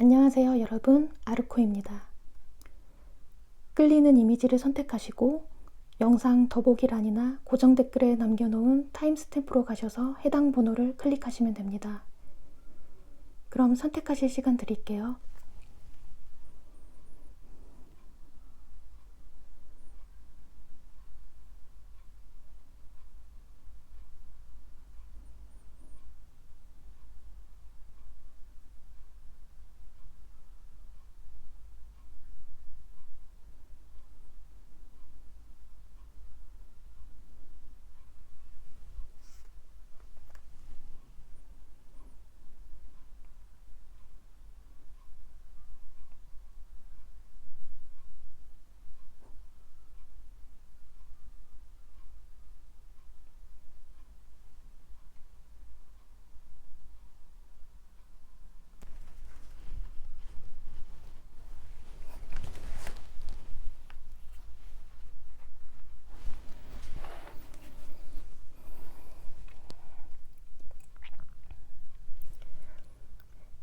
안녕하세요 여러분, 아르코입니다. 끌리는 이미지를 선택하시고 영상 더보기란이나 고정 댓글에 남겨놓은 타임스탬프로 가셔서 해당 번호를 클릭하시면 됩니다. 그럼 선택하실 시간 드릴게요.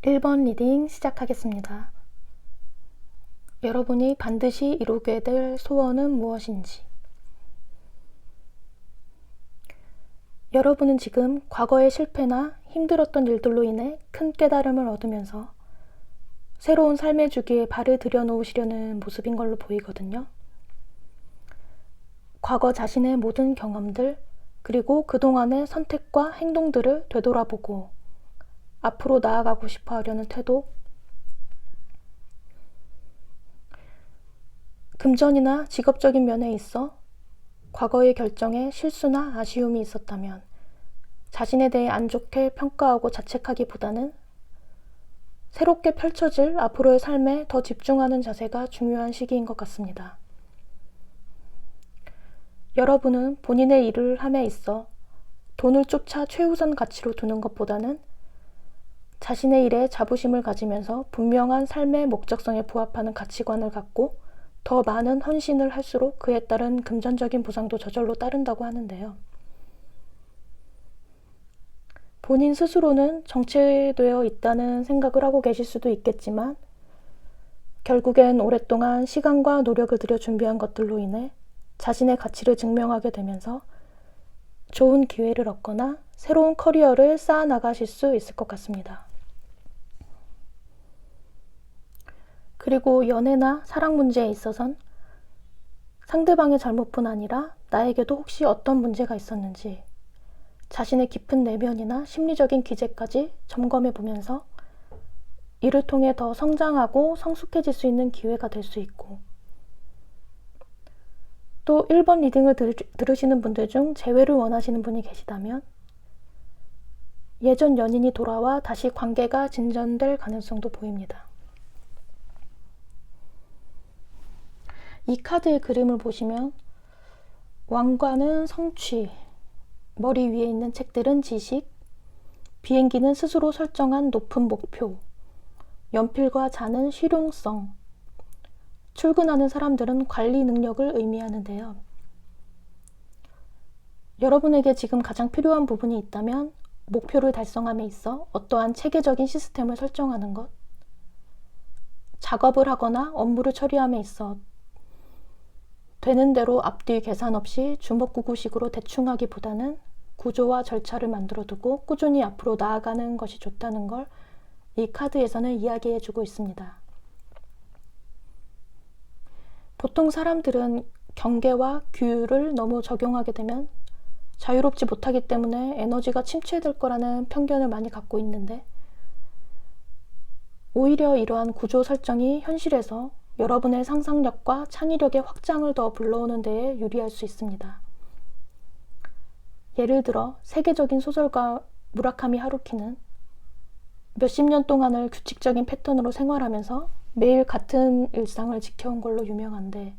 (1번) 리딩 시작하겠습니다. 여러분이 반드시 이루게 될 소원은 무엇인지. 여러분은 지금 과거의 실패나 힘들었던 일들로 인해 큰 깨달음을 얻으면서 새로운 삶의 주기에 발을 들여놓으시려는 모습인 걸로 보이거든요. 과거 자신의 모든 경험들, 그리고 그동안의 선택과 행동들을 되돌아보고 앞으로 나아가고 싶어 하려는 태도, 금전이나 직업적인 면에 있어 과거의 결정에 실수나 아쉬움이 있었다면 자신에 대해 안 좋게 평가하고 자책하기보다는 새롭게 펼쳐질 앞으로의 삶에 더 집중하는 자세가 중요한 시기인 것 같습니다. 여러분은 본인의 일을 함에 있어 돈을 쫓아 최우선 가치로 두는 것보다는 자신의 일에 자부심을 가지면서 분명한 삶의 목적성에 부합하는 가치관을 갖고 더 많은 헌신을 할수록 그에 따른 금전적인 보상도 저절로 따른다고 하는데요. 본인 스스로는 정체되어 있다는 생각을 하고 계실 수도 있겠지만 결국엔 오랫동안 시간과 노력을 들여 준비한 것들로 인해 자신의 가치를 증명하게 되면서 좋은 기회를 얻거나 새로운 커리어를 쌓아 나가실 수 있을 것 같습니다. 그리고 연애나 사랑 문제에 있어선 상대방의 잘못뿐 아니라 나에게도 혹시 어떤 문제가 있었는지 자신의 깊은 내면이나 심리적인 기제까지 점검해 보면서 이를 통해 더 성장하고 성숙해질 수 있는 기회가 될 수 있고, 또 1번 리딩을 들으시는 분들 중 재회를 원하시는 분이 계시다면 예전 연인이 돌아와 다시 관계가 진전될 가능성도 보입니다. 이 카드의 그림을 보시면 왕관은 성취, 머리 위에 있는 책들은 지식, 비행기는 스스로 설정한 높은 목표, 연필과 잔은 실용성, 출근하는 사람들은 관리 능력을 의미하는데요. 여러분에게 지금 가장 필요한 부분이 있다면 목표를 달성함에 있어 어떠한 체계적인 시스템을 설정하는 것, 작업을 하거나 업무를 처리함에 있어 되는 대로 앞뒤 계산 없이 주먹구구식으로 대충 하기보다는 구조와 절차를 만들어두고 꾸준히 앞으로 나아가는 것이 좋다는 걸 이 카드에서는 이야기해주고 있습니다. 보통 사람들은 경계와 규율을 너무 적용하게 되면 자유롭지 못하기 때문에 에너지가 침체될 거라는 편견을 많이 갖고 있는데, 오히려 이러한 구조 설정이 현실에서 여러분의 상상력과 창의력의 확장을 더 불러오는 데에 유리할 수 있습니다. 예를 들어 세계적인 소설가 무라카미 하루키는 몇십 년 동안을 규칙적인 패턴으로 생활하면서 매일 같은 일상을 지켜온 걸로 유명한데,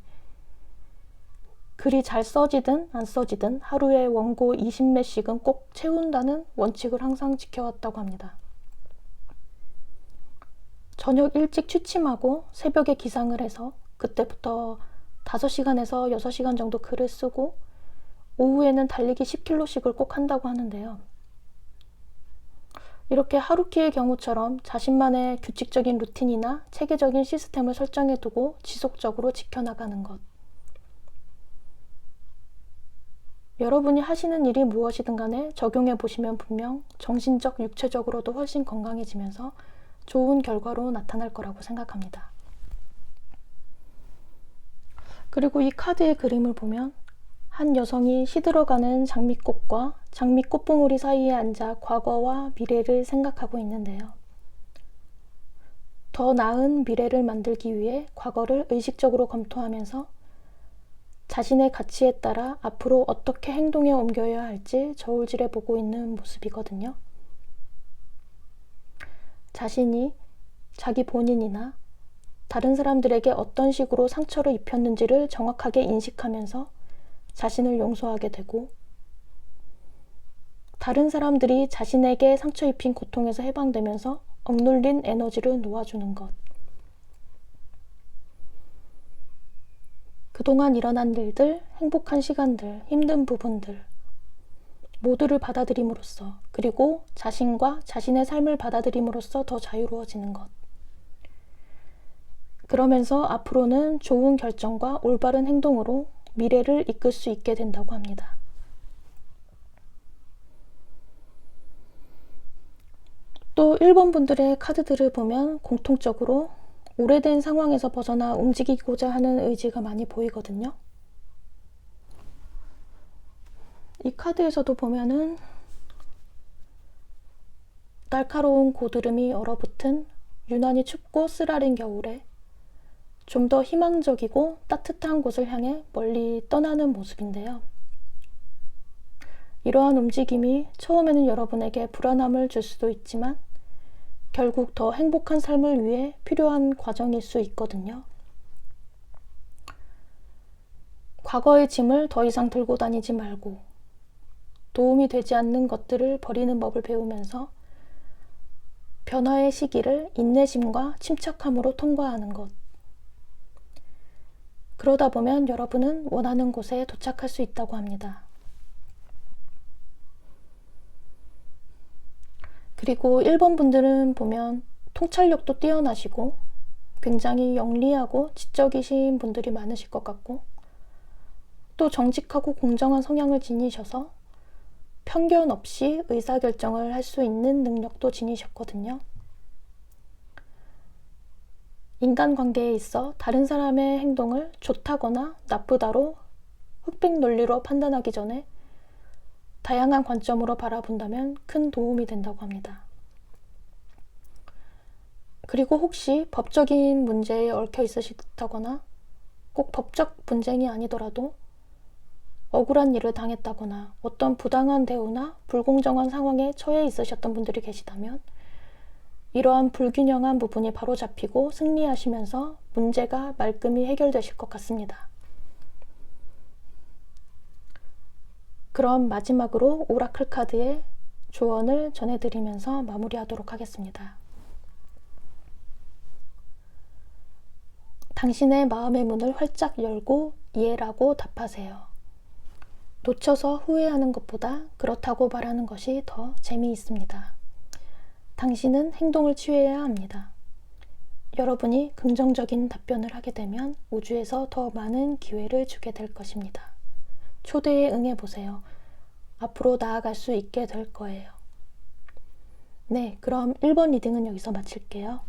글이 잘 써지든 안 써지든 하루에 원고 20매씩은 꼭 채운다는 원칙을 항상 지켜왔다고 합니다. 저녁 일찍 취침하고 새벽에 기상을 해서 그때부터 5시간에서 6시간 정도 글을 쓰고 오후에는 달리기 10km씩을 꼭 한다고 하는데요. 이렇게 하루키의 경우처럼 자신만의 규칙적인 루틴이나 체계적인 시스템을 설정해두고 지속적으로 지켜나가는 것. 여러분이 하시는 일이 무엇이든 간에 적용해 보시면 분명 정신적, 육체적으로도 훨씬 건강해지면서 좋은 결과로 나타날 거라고 생각합니다. 그리고 이 카드의 그림을 보면 한 여성이 시들어가는 장미꽃과 장미꽃봉오리 사이에 앉아 과거와 미래를 생각하고 있는데요. 더 나은 미래를 만들기 위해 과거를 의식적으로 검토하면서 자신의 가치에 따라 앞으로 어떻게 행동에 옮겨야 할지 저울질해 보고 있는 모습이거든요. 자신이 자기 본인이나 다른 사람들에게 어떤 식으로 상처를 입혔는지를 정확하게 인식하면서 자신을 용서하게 되고, 다른 사람들이 자신에게 상처 입힌 고통에서 해방되면서 억눌린 에너지를 놓아주는 것. 그동안 일어난 일들, 행복한 시간들, 힘든 부분들 모두를 받아들임으로써, 그리고 자신과 자신의 삶을 받아들임으로써 더 자유로워지는 것. 그러면서 앞으로는 좋은 결정과 올바른 행동으로 미래를 이끌 수 있게 된다고 합니다. 또 1번 분들의 카드들을 보면 공통적으로 오래된 상황에서 벗어나 움직이고자 하는 의지가 많이 보이거든요. 이 카드에서도 보면은 날카로운 고드름이 얼어붙은 유난히 춥고 쓰라린 겨울에 좀 더 희망적이고 따뜻한 곳을 향해 멀리 떠나는 모습인데요. 이러한 움직임이 처음에는 여러분에게 불안함을 줄 수도 있지만 결국 더 행복한 삶을 위해 필요한 과정일 수 있거든요. 과거의 짐을 더 이상 들고 다니지 말고 도움이 되지 않는 것들을 버리는 법을 배우면서 변화의 시기를 인내심과 침착함으로 통과하는 것. 그러다 보면 여러분은 원하는 곳에 도착할 수 있다고 합니다. 그리고 1번 분들은 보면 통찰력도 뛰어나시고 굉장히 영리하고 지적이신 분들이 많으실 것 같고, 또 정직하고 공정한 성향을 지니셔서 편견 없이 의사결정을 할 수 있는 능력도 지니셨거든요. 인간관계에 있어 다른 사람의 행동을 좋다거나 나쁘다로 흑백 논리로 판단하기 전에 다양한 관점으로 바라본다면 큰 도움이 된다고 합니다. 그리고 혹시 법적인 문제에 얽혀 있으시다거나 꼭 법적 분쟁이 아니더라도 억울한 일을 당했다거나 어떤 부당한 대우나 불공정한 상황에 처해 있으셨던 분들이 계시다면 이러한 불균형한 부분이 바로잡히고 승리하시면서 문제가 말끔히 해결되실 것 같습니다. 그럼 마지막으로 오라클 카드의 조언을 전해드리면서 마무리하도록 하겠습니다. 당신의 마음의 문을 활짝 열고 이해라고 답하세요. 놓쳐서 후회하는 것보다 그렇다고 말하는 것이 더 재미있습니다. 당신은 행동을 취해야 합니다. 여러분이 긍정적인 답변을 하게 되면 우주에서 더 많은 기회를 주게 될 것입니다. 초대에 응해보세요. 앞으로 나아갈 수 있게 될 거예요. 네, 그럼 1번 리딩은 여기서 마칠게요.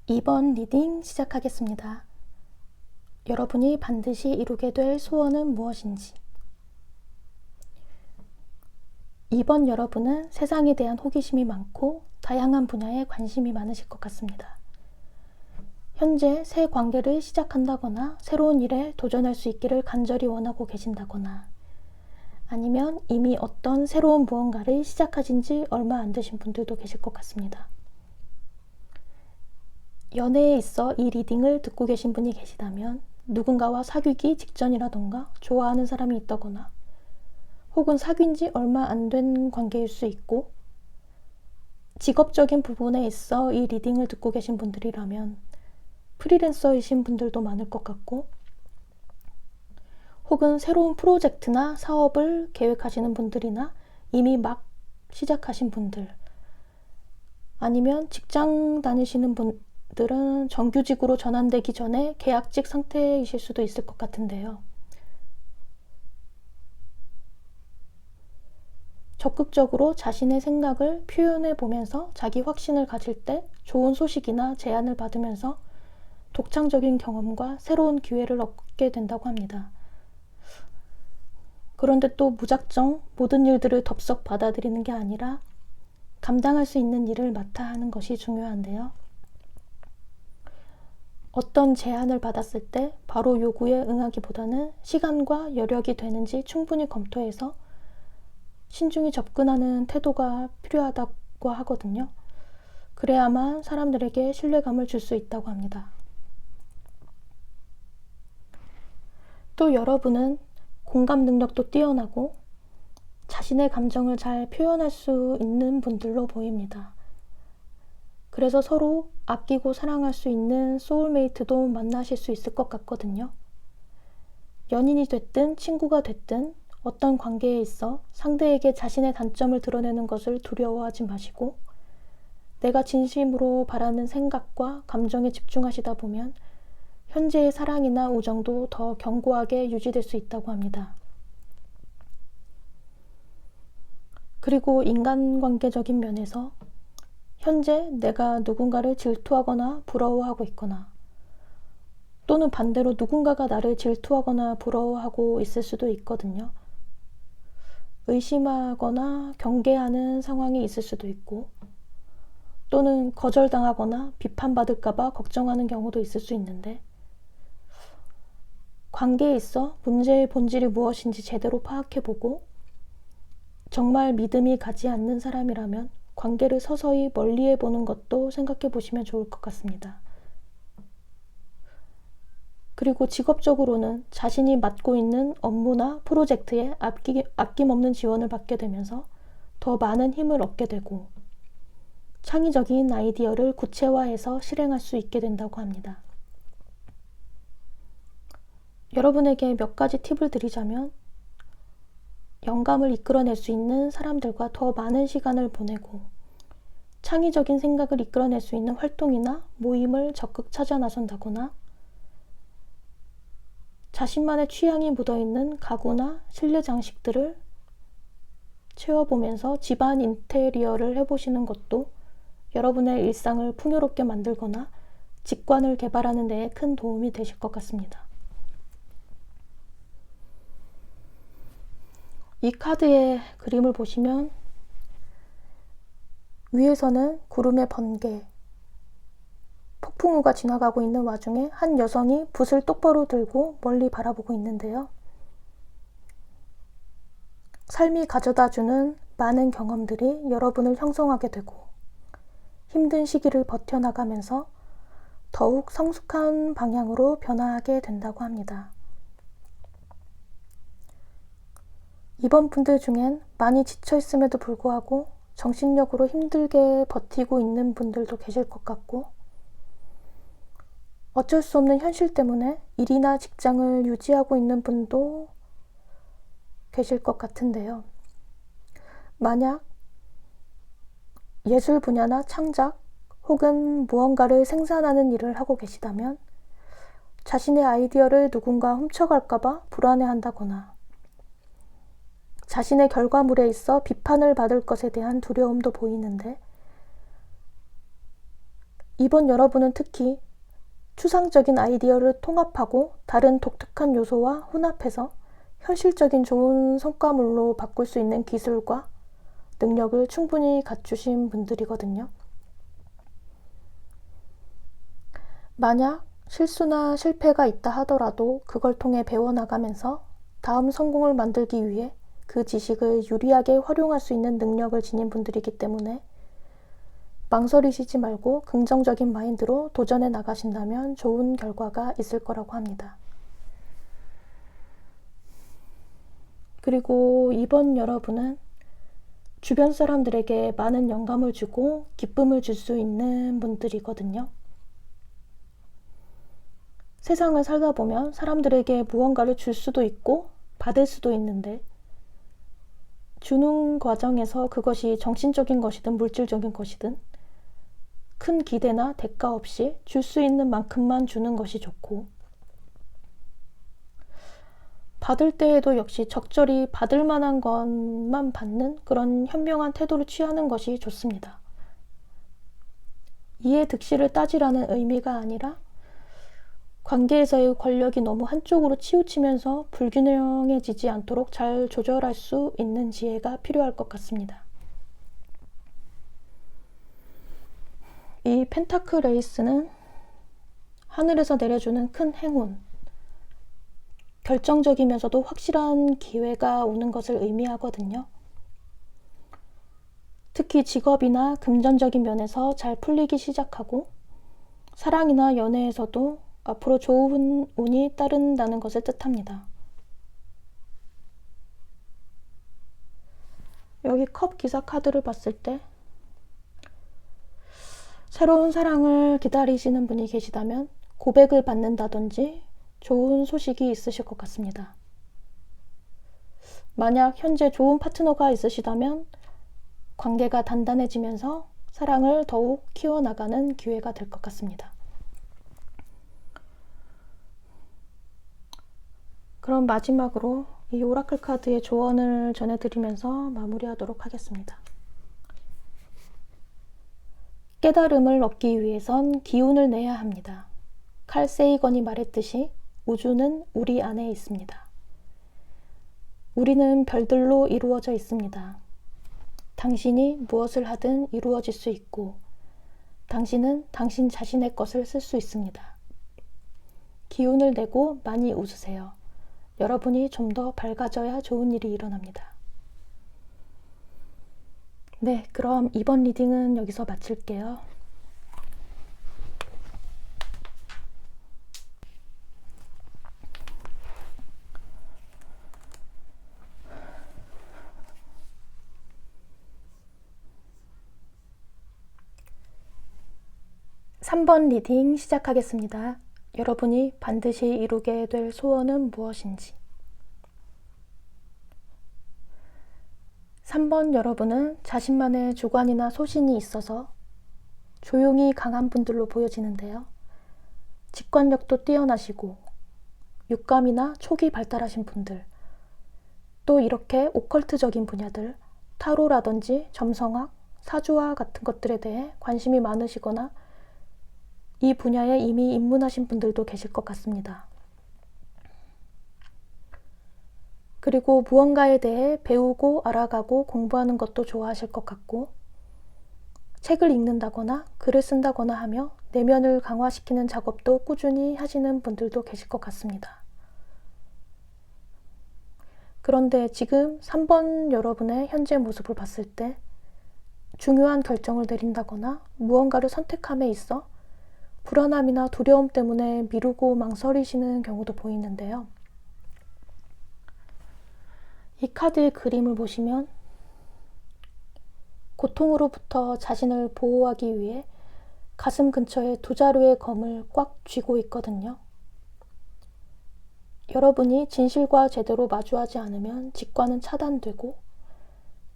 (2번) 리딩 시작하겠습니다. 여러분이 반드시 이루게 될 소원은 무엇인지. 2번 여러분은 세상에 대한 호기심이 많고 다양한 분야에 관심이 많으실 것 같습니다. 현재 새 관계를 시작한다거나 새로운 일에 도전할 수 있기를 간절히 원하고 계신다거나, 아니면 이미 어떤 새로운 무언가를 시작하신 지 얼마 안 되신 분들도 계실 것 같습니다. 연애에 있어 이 리딩을 듣고 계신 분이 계시다면 누군가와 사귀기 직전이라던가 좋아하는 사람이 있다거나, 혹은 사귄 지 얼마 안 된 관계일 수 있고, 직업적인 부분에 있어 이 리딩을 듣고 계신 분들이라면 프리랜서이신 분들도 많을 것 같고, 혹은 새로운 프로젝트나 사업을 계획하시는 분들이나 이미 막 시작하신 분들, 아니면 직장 다니시는 분들은 정규직으로 전환되기 전에 계약직 상태이실 수도 있을 것 같은데요. 적극적으로 자신의 생각을 표현해 보면서 자기 확신을 가질 때 좋은 소식이나 제안을 받으면서 독창적인 경험과 새로운 기회를 얻게 된다고 합니다. 그런데 또 무작정 모든 일들을 덥석 받아들이는 게 아니라 감당할 수 있는 일을 맡아 하는 것이 중요한데요. 어떤 제안을 받았을 때 바로 요구에 응하기보다는 시간과 여력이 되는지 충분히 검토해서 신중히 접근하는 태도가 필요하다고 하거든요. 그래야만 사람들에게 신뢰감을 줄 수 있다고 합니다. 또 여러분은 공감 능력도 뛰어나고 자신의 감정을 잘 표현할 수 있는 분들로 보입니다. 그래서 서로 아끼고 사랑할 수 있는 소울메이트도 만나실 수 있을 것 같거든요. 연인이 됐든 친구가 됐든 어떤 관계에 있어 상대에게 자신의 단점을 드러내는 것을 두려워하지 마시고, 내가 진심으로 바라는 생각과 감정에 집중하시다 보면 현재의 사랑이나 우정도 더 견고하게 유지될 수 있다고 합니다. 그리고 인간관계적인 면에서 현재 내가 누군가를 질투하거나 부러워하고 있거나, 또는 반대로 누군가가 나를 질투하거나 부러워하고 있을 수도 있거든요. 의심하거나 경계하는 상황이 있을 수도 있고, 또는 거절당하거나 비판받을까봐 걱정하는 경우도 있을 수 있는데, 관계에 있어 문제의 본질이 무엇인지 제대로 파악해보고 정말 믿음이 가지 않는 사람이라면 관계를 서서히 멀리해 보는 것도 생각해 보시면 좋을 것 같습니다. 그리고 직업적으로는 자신이 맡고 있는 업무나 프로젝트에 아낌없는 지원을 받게 되면서 더 많은 힘을 얻게 되고 창의적인 아이디어를 구체화해서 실행할 수 있게 된다고 합니다. 여러분에게 몇 가지 팁을 드리자면, 영감을 이끌어낼 수 있는 사람들과 더 많은 시간을 보내고 창의적인 생각을 이끌어낼 수 있는 활동이나 모임을 적극 찾아 나선다거나, 자신만의 취향이 묻어있는 가구나 실내 장식들을 채워보면서 집안 인테리어를 해보시는 것도 여러분의 일상을 풍요롭게 만들거나 직관을 개발하는 데에 큰 도움이 되실 것 같습니다. 이 카드의 그림을 보시면 위에서는 구름의 번개, 폭풍우가 지나가고 있는 와중에 한 여성이 붓을 똑바로 들고 멀리 바라보고 있는데요. 삶이 가져다주는 많은 경험들이 여러분을 형성하게 되고 힘든 시기를 버텨나가면서 더욱 성숙한 방향으로 변화하게 된다고 합니다. 이번 분들 중엔 많이 지쳐있음에도 불구하고 정신력으로 힘들게 버티고 있는 분들도 계실 것 같고, 어쩔 수 없는 현실 때문에 일이나 직장을 유지하고 있는 분도 계실 것 같은데요. 만약 예술 분야나 창작 혹은 무언가를 생산하는 일을 하고 계시다면 자신의 아이디어를 누군가 훔쳐갈까봐 불안해한다거나, 자신의 결과물에 있어 비판을 받을 것에 대한 두려움도 보이는데, 이번 여러분은 특히 추상적인 아이디어를 통합하고 다른 독특한 요소와 혼합해서 현실적인 좋은 성과물로 바꿀 수 있는 기술과 능력을 충분히 갖추신 분들이거든요. 만약 실수나 실패가 있다 하더라도 그걸 통해 배워나가면서 다음 성공을 만들기 위해 그 지식을 유리하게 활용할 수 있는 능력을 지닌 분들이기 때문에 망설이시지 말고 긍정적인 마인드로 도전해 나가신다면 좋은 결과가 있을 거라고 합니다. 그리고 이번 여러분은 주변 사람들에게 많은 영감을 주고 기쁨을 줄 수 있는 분들이거든요. 세상을 살다 보면 사람들에게 무언가를 줄 수도 있고 받을 수도 있는데 주는 과정에서 그것이 정신적인 것이든 물질적인 것이든 큰 기대나 대가 없이 줄 수 있는 만큼만 주는 것이 좋고, 받을 때에도 역시 적절히 받을 만한 것만 받는 그런 현명한 태도를 취하는 것이 좋습니다. 이해 득실을 따지라는 의미가 아니라 관계에서의 권력이 너무 한쪽으로 치우치면서 불균형해지지 않도록 잘 조절할 수 있는 지혜가 필요할 것 같습니다. 이 펜타클 에이스는 하늘에서 내려주는 큰 행운, 결정적이면서도 확실한 기회가 오는 것을 의미하거든요. 특히 직업이나 금전적인 면에서 잘 풀리기 시작하고 사랑이나 연애에서도 앞으로 좋은 운이 따른다는 것을 뜻합니다. 여기 컵 기사 카드를 봤을 때 새로운 사랑을 기다리시는 분이 계시다면 고백을 받는다든지 좋은 소식이 있으실 것 같습니다. 만약 현재 좋은 파트너가 있으시다면 관계가 단단해지면서 사랑을 더욱 키워나가는 기회가 될 것 같습니다. 그럼 마지막으로 이 오라클 카드의 조언을 전해드리면서 마무리하도록 하겠습니다. 깨달음을 얻기 위해선 기운을 내야 합니다. 칼 세이건이 말했듯이 우주는 우리 안에 있습니다. 우리는 별들로 이루어져 있습니다. 당신이 무엇을 하든 이루어질 수 있고 당신은 당신 자신의 것을 쓸 수 있습니다. 기운을 내고 많이 웃으세요. 여러분이 좀 더 밝아져야 좋은 일이 일어납니다. 네, 그럼 이번 리딩은 여기서 마칠게요. (3번) 리딩 시작하겠습니다. 여러분이 반드시 이루게 될 소원은 무엇인지. 3번 여러분은 자신만의 주관이나 소신이 있어서 조용히 강한 분들로 보여지는데요. 직관력도 뛰어나시고 육감이나 촉이 발달하신 분들, 또 이렇게 오컬트적인 분야들, 타로라든지 점성학, 사주화 같은 것들에 대해 관심이 많으시거나 이 분야에 이미 입문하신 분들도 계실 것 같습니다. 그리고 무언가에 대해 배우고 알아가고 공부하는 것도 좋아하실 것 같고, 책을 읽는다거나 글을 쓴다거나 하며 내면을 강화시키는 작업도 꾸준히 하시는 분들도 계실 것 같습니다. 그런데 지금 3번 여러분의 현재 모습을 봤을 때 중요한 결정을 내린다거나 무언가를 선택함에 있어 불안함이나 두려움 때문에 미루고 망설이시는 경우도 보이는데요. 이 카드의 그림을 보시면 고통으로부터 자신을 보호하기 위해 가슴 근처에 두 자루의 검을 꽉 쥐고 있거든요. 여러분이 진실과 제대로 마주하지 않으면 직관은 차단되고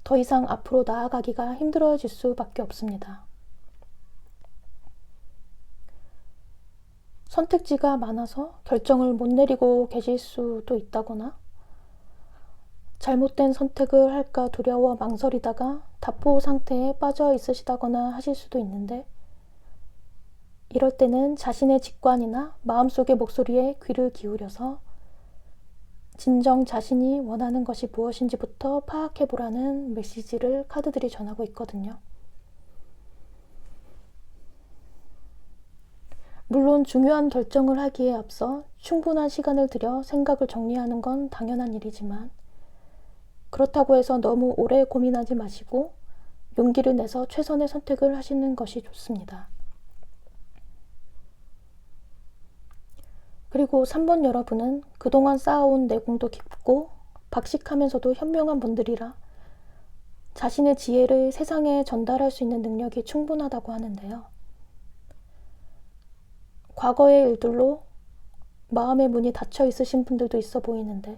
더 이상 앞으로 나아가기가 힘들어질 수밖에 없습니다. 선택지가 많아서 결정을 못 내리고 계실 수도 있다거나 잘못된 선택을 할까 두려워 망설이다가 답보 상태에 빠져 있으시다거나 하실 수도 있는데, 이럴 때는 자신의 직관이나 마음속의 목소리에 귀를 기울여서 진정 자신이 원하는 것이 무엇인지부터 파악해보라는 메시지를 카드들이 전하고 있거든요. 물론 중요한 결정을 하기에 앞서 충분한 시간을 들여 생각을 정리하는 건 당연한 일이지만, 그렇다고 해서 너무 오래 고민하지 마시고 용기를 내서 최선의 선택을 하시는 것이 좋습니다. 그리고 3번 여러분은 그동안 쌓아온 내공도 깊고 박식하면서도 현명한 분들이라 자신의 지혜를 세상에 전달할 수 있는 능력이 충분하다고 하는데요. 과거의 일들로 마음의 문이 닫혀 있으신 분들도 있어 보이는데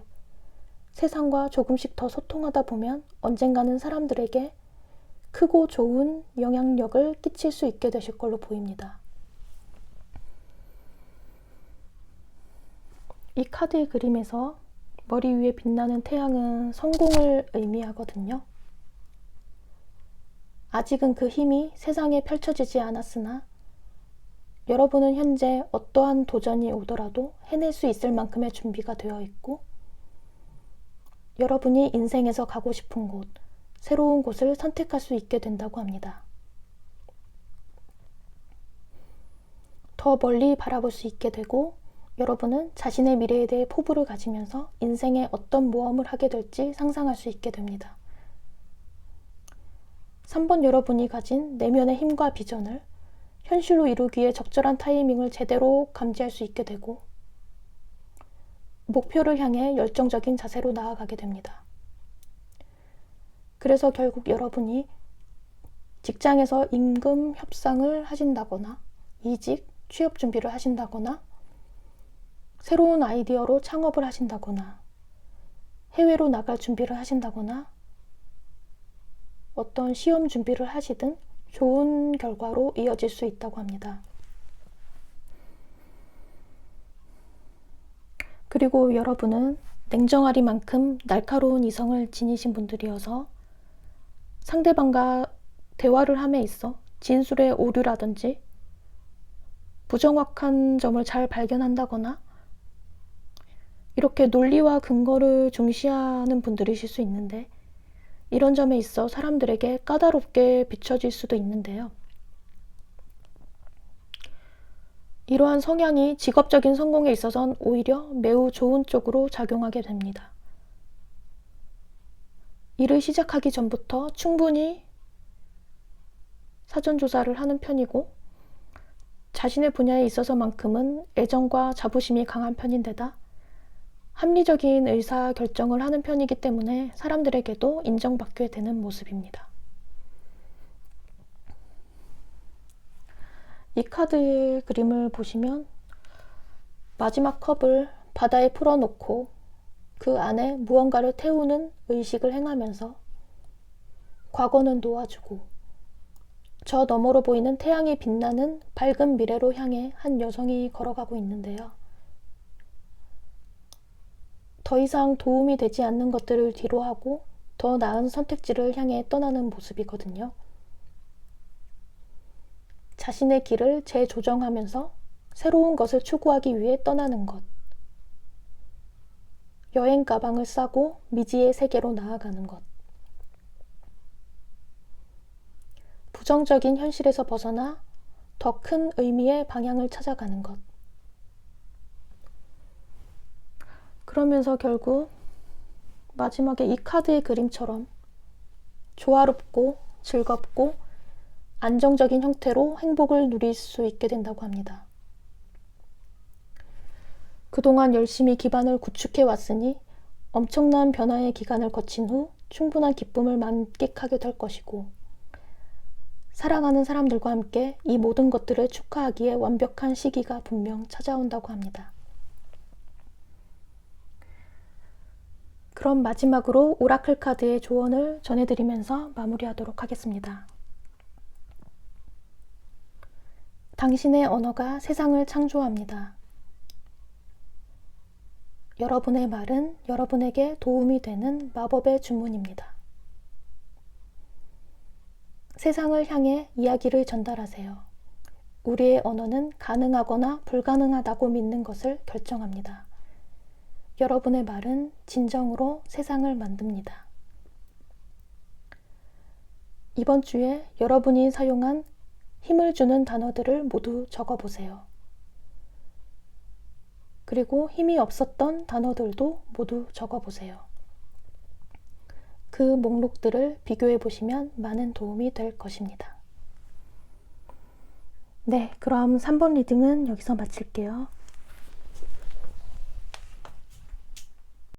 세상과 조금씩 더 소통하다 보면 언젠가는 사람들에게 크고 좋은 영향력을 끼칠 수 있게 되실 걸로 보입니다. 이 카드의 그림에서 머리 위에 빛나는 태양은 성공을 의미하거든요. 아직은 그 힘이 세상에 펼쳐지지 않았으나 여러분은 현재 어떠한 도전이 오더라도 해낼 수 있을 만큼의 준비가 되어 있고 여러분이 인생에서 가고 싶은 곳, 새로운 곳을 선택할 수 있게 된다고 합니다. 더 멀리 바라볼 수 있게 되고 여러분은 자신의 미래에 대해 포부를 가지면서 인생에 어떤 모험을 하게 될지 상상할 수 있게 됩니다. 3번 여러분이 가진 내면의 힘과 비전을 현실로 이루기에 적절한 타이밍을 제대로 감지할 수 있게 되고 목표를 향해 열정적인 자세로 나아가게 됩니다. 그래서 결국 여러분이 직장에서 임금 협상을 하신다거나 이직, 취업 준비를 하신다거나 새로운 아이디어로 창업을 하신다거나 해외로 나갈 준비를 하신다거나 어떤 시험 준비를 하시든 좋은 결과로 이어질 수 있다고 합니다. 그리고 여러분은 냉정하리만큼 날카로운 이성을 지니신 분들이어서 상대방과 대화를 함에 있어 진술의 오류라든지 부정확한 점을 잘 발견한다거나 이렇게 논리와 근거를 중시하는 분들이실 수 있는데 이런 점에 있어 사람들에게 까다롭게 비춰질 수도 있는데요. 이러한 성향이 직업적인 성공에 있어서는 오히려 매우 좋은 쪽으로 작용하게 됩니다. 일을 시작하기 전부터 충분히 사전조사를 하는 편이고 자신의 분야에 있어서만큼은 애정과 자부심이 강한 편인데다 합리적인 의사결정을 하는 편이기 때문에 사람들에게도 인정받게 되는 모습입니다. 이 카드의 그림을 보시면 마지막 컵을 바다에 풀어놓고 그 안에 무언가를 태우는 의식을 행하면서 과거는 놓아주고 저 너머로 보이는 태양이 빛나는 밝은 미래로 향해 한 여성이 걸어가고 있는데요. 더 이상 도움이 되지 않는 것들을 뒤로하고 더 나은 선택지를 향해 떠나는 모습이거든요. 자신의 길을 재조정하면서 새로운 것을 추구하기 위해 떠나는 것. 여행 가방을 싸고 미지의 세계로 나아가는 것. 부정적인 현실에서 벗어나 더 큰 의미의 방향을 찾아가는 것. 그러면서 결국 마지막에 이 카드의 그림처럼 조화롭고 즐겁고 안정적인 형태로 행복을 누릴 수 있게 된다고 합니다. 그동안 열심히 기반을 구축해 왔으니 엄청난 변화의 기간을 거친 후 충분한 기쁨을 만끽하게 될 것이고 사랑하는 사람들과 함께 이 모든 것들을 축하하기에 완벽한 시기가 분명 찾아온다고 합니다. 그럼 마지막으로 오라클 카드의 조언을 전해드리면서 마무리하도록 하겠습니다. 당신의 언어가 세상을 창조합니다. 여러분의 말은 여러분에게 도움이 되는 마법의 주문입니다. 세상을 향해 이야기를 전달하세요. 우리의 언어는 가능하거나 불가능하다고 믿는 것을 결정합니다. 여러분의 말은 진정으로 세상을 만듭니다. 이번 주에 여러분이 사용한 힘을 주는 단어들을 모두 적어보세요. 그리고 힘이 없었던 단어들도 모두 적어보세요. 그 목록들을 비교해 보시면 많은 도움이 될 것입니다. 네, 그럼 3번 리딩은 여기서 마칠게요.